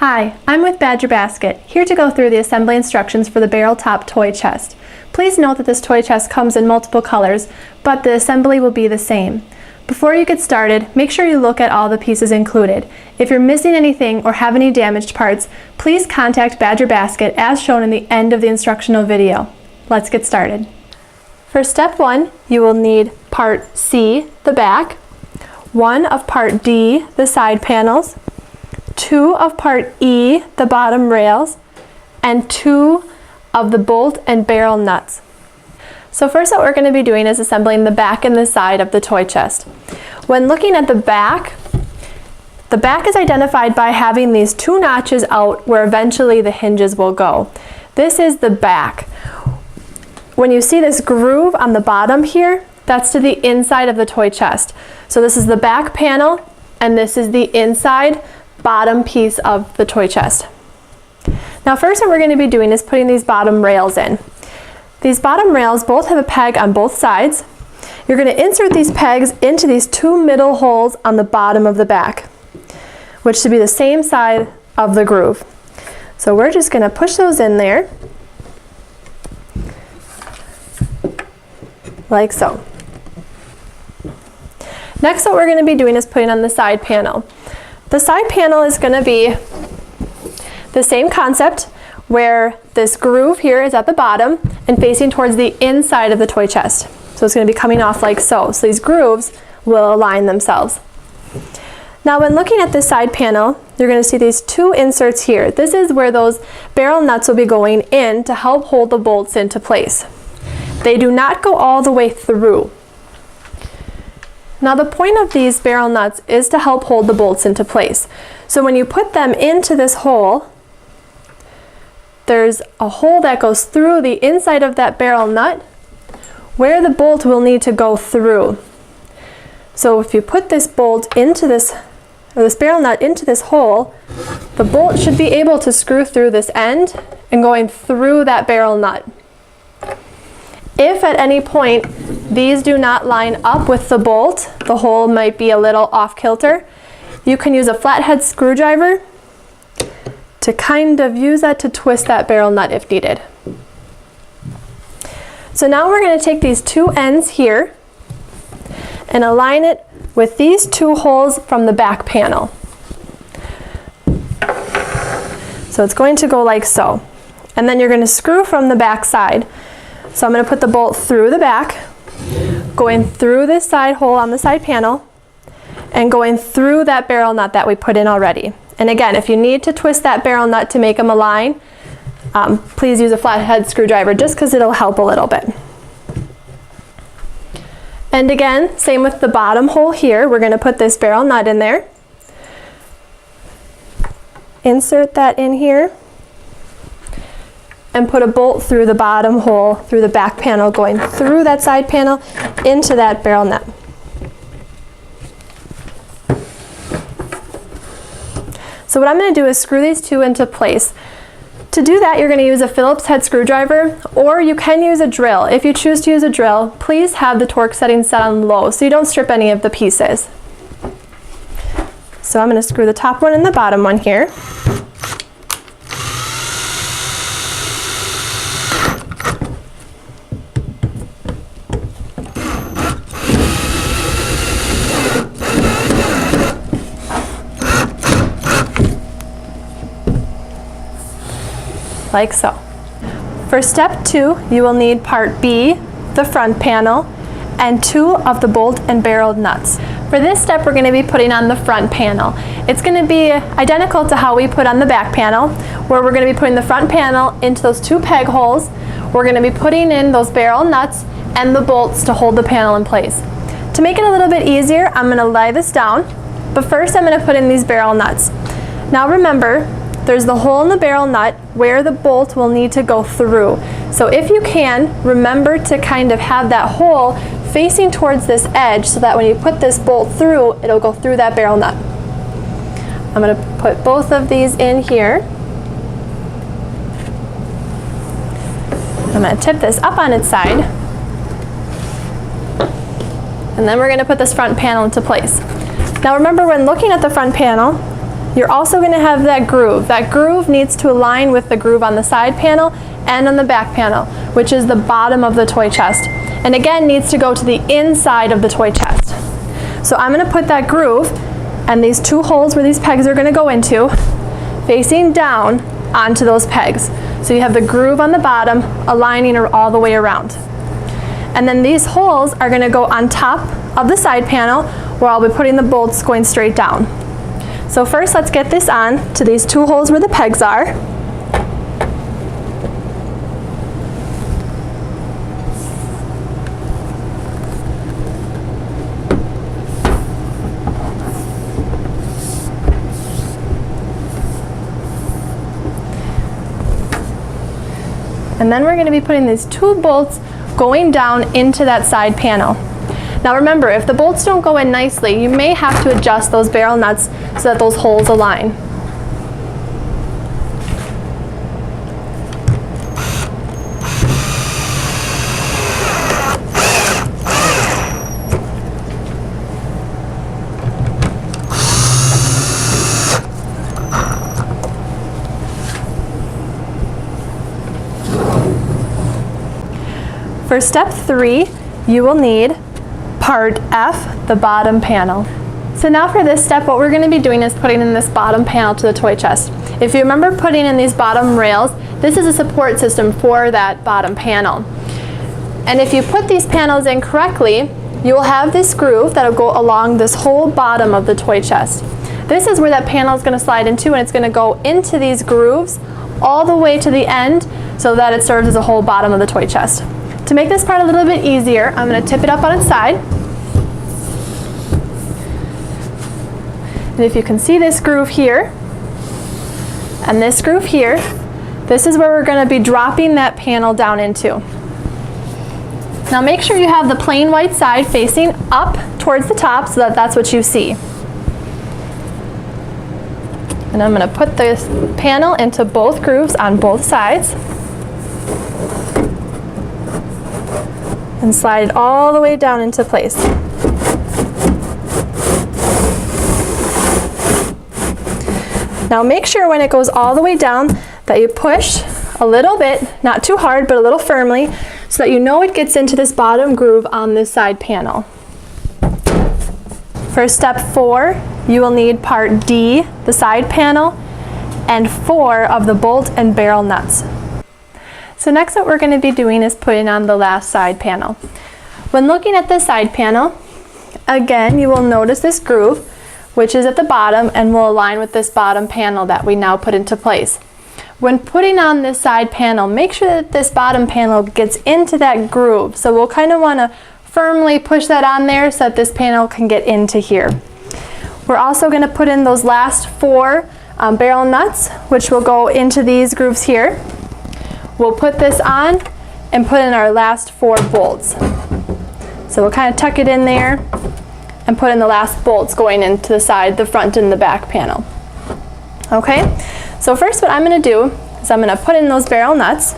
Hi, I'm with Badger Basket, here to go through the assembly instructions for the barrel top toy chest. Please note that this toy chest comes in multiple colors, but the assembly will be the same. Before you get started, make sure you look at all the pieces included. If you're missing anything or have any damaged parts, please contact Badger Basket as shown in the end of the instructional video. Let's get started. For step 1, you will need part C, the back, 1 of part D, the side panels, 2 of part E, the bottom rails, and 2 of the bolt and barrel nuts. So first what we're going to be doing is assembling the back and the side of the toy chest. When looking at the back is identified by having these 2 notches out where eventually the hinges will go. This is the back. When you see this groove on the bottom here, that's to the inside of the toy chest. So this is the back panel and this is the inside bottom piece of the toy chest. Now first what we're going to be doing is putting these bottom rails in. These bottom rails both have a peg on both sides. You're going to insert these pegs into these 2 middle holes on the bottom of the back, which should be the same side of the groove. So we're just going to push those in there, like so. Next what we're going to be doing is putting on the side panel. The side panel is going to be the same concept where this groove here is at the bottom and facing towards the inside of the toy chest. So it's going to be coming off like so. So these grooves will align themselves. Now when looking at this side panel, you're going to see these 2 inserts here. This is where those barrel nuts will be going in to help hold the bolts into place. They do not go all the way through. Now the point of these barrel nuts is to help hold the bolts into place. So when you put them into this hole, there's a hole that goes through the inside of that barrel nut where the bolt will need to go through. So if you put this bolt into this, or this barrel nut into this hole, the bolt should be able to screw through this end and going through that barrel nut. If at any point these do not line up with the bolt, the hole might be a little off kilter, you can use a flathead screwdriver to kind of use that to twist that barrel nut if needed. So now we're going to take these 2 ends here and align it with these 2 holes from the back panel. So it's going to go like so. And then you're going to screw from the back side. So I'm going to put the bolt through the back, going through this side hole on the side panel, and going through that barrel nut that we put in already. And again, if you need to twist that barrel nut to make them align, please use a flathead screwdriver just because it'll help a little bit. And again, same with the bottom hole here. We're going to put this barrel nut in there. Insert that in here. And put a bolt through the bottom hole, through the back panel, going through that side panel into that barrel nut. So what I'm going to do is screw these 2 into place. To do that, you're going to use a Phillips head screwdriver, or you can use a drill. If you choose to use a drill, please have the torque setting set on low so you don't strip any of the pieces. So I'm going to screw the top one and the bottom one here. Like so. For step 2, you will need part B, the front panel, and 2 of the bolt and barrel nuts. For this step, we're going to be putting on the front panel. It's going to be identical to how we put on the back panel, where we're going to be putting the front panel into those 2 peg holes. We're going to be putting in those barrel nuts and the bolts to hold the panel in place. To make it a little bit easier, I'm going to lay this down, but first I'm going to put in these barrel nuts. Now remember, there's the hole in the barrel nut where the bolt will need to go through. So if you can, remember to kind of have that hole facing towards this edge so that when you put this bolt through, it'll go through that barrel nut. I'm going to put both of these in here. I'm going to tip this up on its side. And then we're going to put this front panel into place. Now remember, when looking at the front panel, You're also going to have that groove. That groove needs to align with the groove on the side panel and on the back panel, which is the bottom of the toy chest. And again, needs to go to the inside of the toy chest. So I'm going to put that groove and these two holes where these pegs are going to go into, facing down onto those pegs. So you have the groove on the bottom aligning all the way around. And then these holes are going to go on top of the side panel where I'll be putting the bolts going straight down. So first let's get this on to these two holes where the pegs are. And then we're going to be putting these two bolts going down into that side panel. Now remember, if the bolts don't go in nicely, you may have to adjust those barrel nuts so that those holes align. For step 3, you will need part F, the bottom panel. So now for this step, what we're going to be doing is putting in this bottom panel to the toy chest. If you remember putting in these bottom rails, this is a support system for that bottom panel. And if you put these panels in correctly, you will have this groove that will go along this whole bottom of the toy chest. This is where that panel is going to slide into, and it's going to go into these grooves all the way to the end so that it serves as a whole bottom of the toy chest. To make this part a little bit easier, I'm going to tip it up on its side. And if you can see this groove here, and this groove here, this is where we're going to be dropping that panel down into. Now make sure you have the plain white side facing up towards the top so that that's what you see. And I'm going to put this panel into both grooves on both sides. And slide it all the way down into place. Now make sure when it goes all the way down that you push a little bit, not too hard, but a little firmly, so that you know it gets into this bottom groove on this side panel. For step 4, you will need part D, the side panel, and 4 of the bolt and barrel nuts. So next what we're going to be doing is putting on the last side panel. When looking at this side panel, again you will notice this groove, which is at the bottom and will align with this bottom panel that we now put into place. When putting on this side panel, make sure that this bottom panel gets into that groove. So we'll kind of want to firmly push that on there so that this panel can get into here. We're also going to put in those last 4 barrel nuts, which will go into these grooves here. We'll put this on and put in our last 4 bolts. So we'll kind of tuck it in there and put in the last bolts going into the side, the front, and the back panel. Okay, so first what I'm going to do is I'm going to put in those barrel nuts.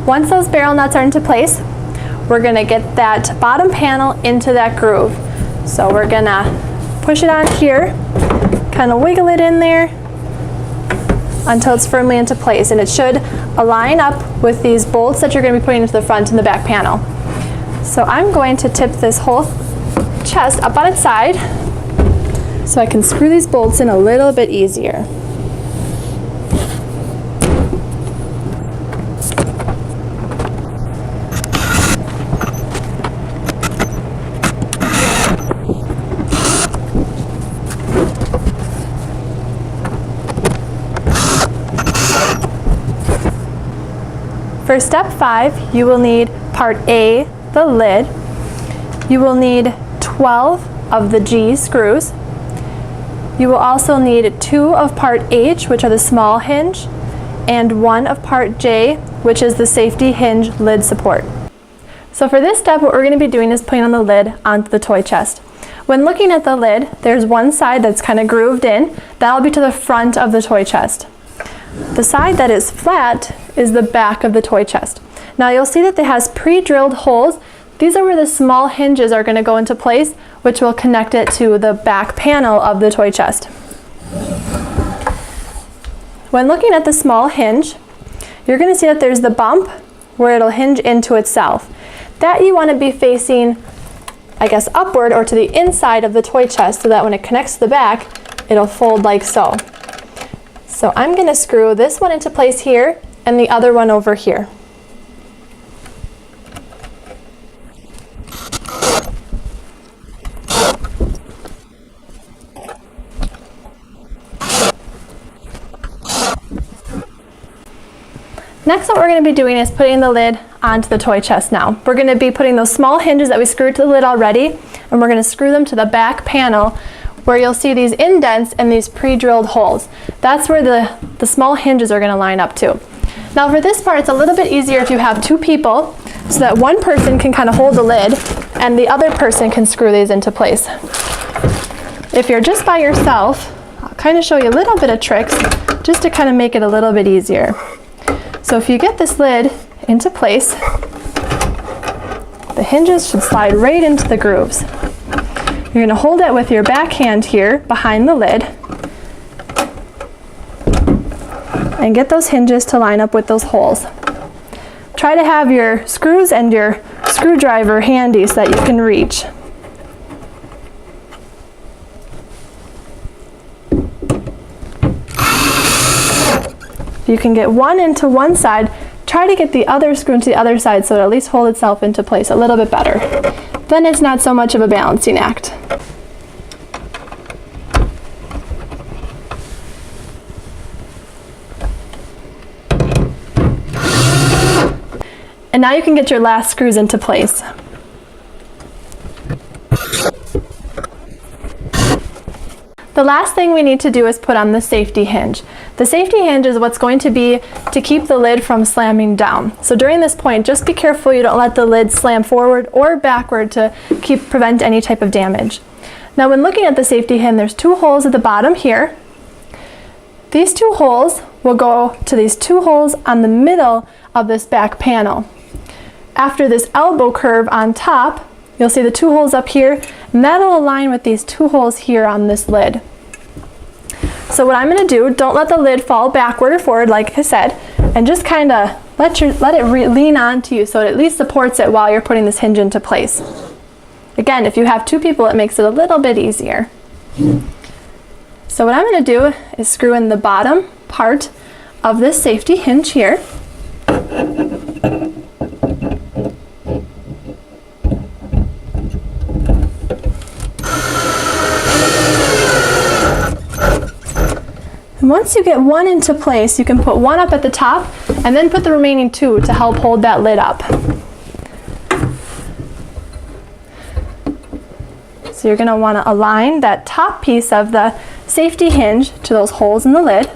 Once those barrel nuts are into place, we're going to get that bottom panel into that groove. So we're going to push it on here, kind of wiggle it in there until it's firmly into place. And it should align up with these bolts that you're going to be putting into the front and the back panel. So I'm going to tip this whole chest up on its side so I can screw these bolts in a little bit easier. For step 5, you will need part A, the lid. You will need 12 of the G screws. You will also need 2 of part H, which are the small hinge, and 1 of part J, which is the safety hinge lid support. So for this step, what we're going to be doing is putting on the lid onto the toy chest. When looking at the lid, there's one side that's kind of grooved in. That'll be to the front of the toy chest. The side that is flat is the back of the toy chest. Now you'll see that it has pre-drilled holes. These are where the small hinges are going to go into place, which will connect it to the back panel of the toy chest. When looking at the small hinge, you're going to see that there's the bump where it'll hinge into itself. That you want to be facing, I guess, upward or to the inside of the toy chest so that when it connects to the back, it'll fold like so. So I'm going to screw this one into place here and the other one over here. Next, what we're going to be doing is putting the lid onto the toy chest now. We're going to be putting those small hinges that we screwed to the lid already, and we're going to screw them to the back panel where you'll see these indents and these pre-drilled holes. That's where the small hinges are going to line up to. Now for this part, it's a little bit easier if you have two people, so that one person can kind of hold the lid and the other person can screw these into place. If you're just by yourself, I'll kind of show you a little bit of tricks just to kind of make it a little bit easier. So if you get this lid into place, the hinges should slide right into the grooves. You're going to hold it with your back hand here behind the lid and get those hinges to line up with those holes. Try to have your screws and your screwdriver handy so that you can reach. If you can get one into one side, try to get the other screw into the other side so it'll at least hold itself into place a little bit better. Then it's not so much of a balancing act. And now you can get your last screws into place. The last thing we need to do is put on the safety hinge. The safety hinge is what's going to be to keep the lid from slamming down. So during this point, just be careful you don't let the lid slam forward or backward to prevent any type of damage. Now when looking at the safety hinge, there's two holes at the bottom here. These two holes will go to these two holes on the middle of this back panel. After this elbow curve on top, you'll see the two holes up here, and that'll align with these two holes here on this lid. So what I'm going to do, don't let the lid fall backward or forward like I said, and just kind of let it lean onto you so it at least supports it while you're putting this hinge into place. Again, if you have two people, it makes it a little bit easier. So what I'm going to do is screw in the bottom part of this safety hinge here. And once you get one into place, you can put one up at the top and then put the remaining two to help hold that lid up. So you're going to want to align that top piece of the safety hinge to those holes in the lid.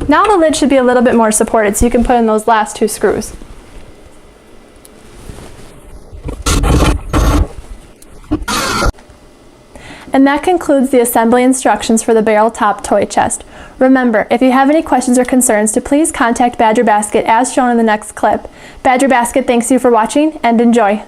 Now the lid should be a little bit more supported, so you can put in those last two screws. And that concludes the assembly instructions for the barrel top toy chest. Remember, if you have any questions or concerns, to please contact Badger Basket as shown in the next clip. Badger Basket thanks you for watching and enjoy.